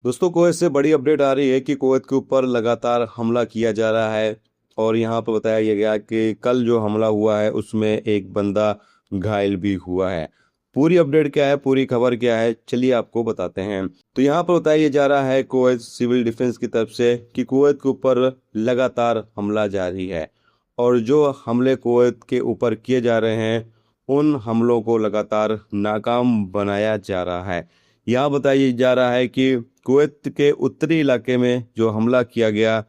दोस्तों, कुवैत से बड़ी अपडेट आ रही है कि कुवैत के ऊपर लगातार हमला किया जा रहा है। और यहाँ पर बताया यह गया कि कल जो हमला हुआ है उसमें एक बंदा घायल भी हुआ है। पूरी अपडेट क्या है, पूरी खबर क्या है, चलिए आपको बताते हैं। तो यहाँ पर बताया जा रहा है कुवैत सिविल डिफेंस की तरफ से कि कुवैत के ऊपर लगातार हमला जारी है। और जो हमले कुवैत के ऊपर किए जा रहे हैं उन हमलों को लगातार नाकाम बनाया जा रहा है। यहाँ बताया जा रहा है कि कुवैत के उत्तरी इलाके में जो हमला किया गया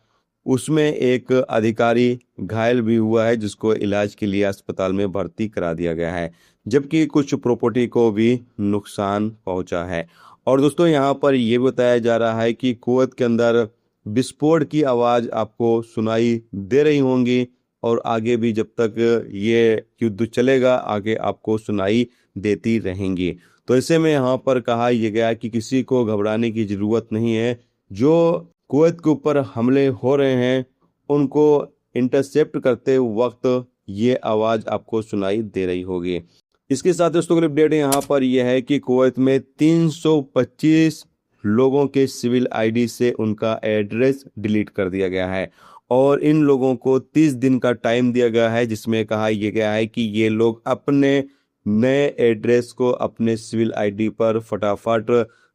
उसमें एक अधिकारी घायल भी हुआ है, जिसको इलाज के लिए अस्पताल में भर्ती करा दिया गया है, जबकि कुछ प्रॉपर्टी को भी नुकसान पहुंचा है। और दोस्तों, यहाँ पर यह बताया जा रहा है कि कुवैत के अंदर विस्फोट की आवाज़ आपको सुनाई दे रही होंगी और आगे भी जब तक ये युद्ध चलेगा आगे आपको सुनाई देती रहेंगी। तो ऐसे में यहाँ पर कहा यह गया कि किसी को घबराने की जरूरत नहीं है। जो कुवैत के ऊपर हमले हो रहे हैं उनको इंटरसेप्ट करते वक्त ये आवाज़ आपको सुनाई दे रही होगी। इसके साथ दोस्तों अगली अपडेट यहाँ पर यह है कि कुवैत में 325 लोगों के सिविल आईडी से उनका एड्रेस डिलीट कर दिया गया है। और इन लोगों को 30 दिन का टाइम दिया गया है, जिसमें कहा यह गया है कि ये लोग अपने नए एड्रेस को अपने सिविल आईडी पर फटाफट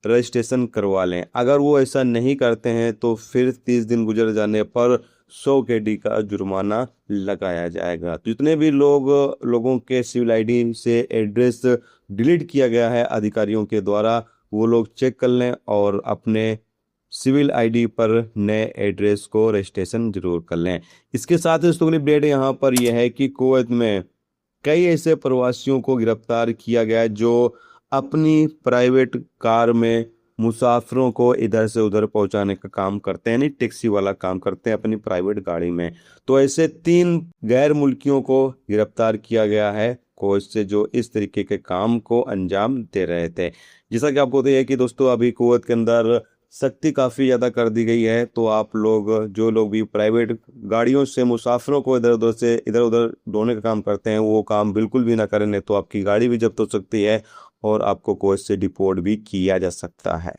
रजिस्ट्रेशन करवा लें। अगर वो ऐसा नहीं करते हैं तो फिर 30 दिन गुजर जाने पर 100 KD का जुर्माना लगाया जाएगा। तो जितने भी लोगों के सिविल आईडी से एड्रेस डिलीट किया गया है अधिकारियों के द्वारा, वो लोग चेक कर लें और अपने सिविल आईडी पर नए एड्रेस को रजिस्ट्रेशन जरूर कर लें। इसके साथ ही दोस्तों अगली अपडेट यहाँ पर यह है कि कुवैत में कई ऐसे प्रवासियों को गिरफ्तार किया गया है जो अपनी प्राइवेट कार में मुसाफिरों को इधर से उधर पहुंचाने का काम करते हैं, यानी टैक्सी वाला काम करते हैं अपनी प्राइवेट गाड़ी में। तो ऐसे 3 गैर मुल्कियों को गिरफ्तार किया गया है कुवैत से, जो इस तरीके के काम को अंजाम दे रहे थे। जैसा कि आपको पता है कि दोस्तों अभी कुवैत के अंदर सख्ती काफ़ी ज़्यादा कर दी गई है। तो आप लोग जो लोग भी प्राइवेट गाड़ियों से मुसाफिरों को इधर उधर ढोने का काम करते हैं वो काम बिल्कुल भी ना करें, नहीं तो आपकी गाड़ी भी जब्त हो सकती है और आपको कुवैत से डिपोर्ट भी किया जा सकता है।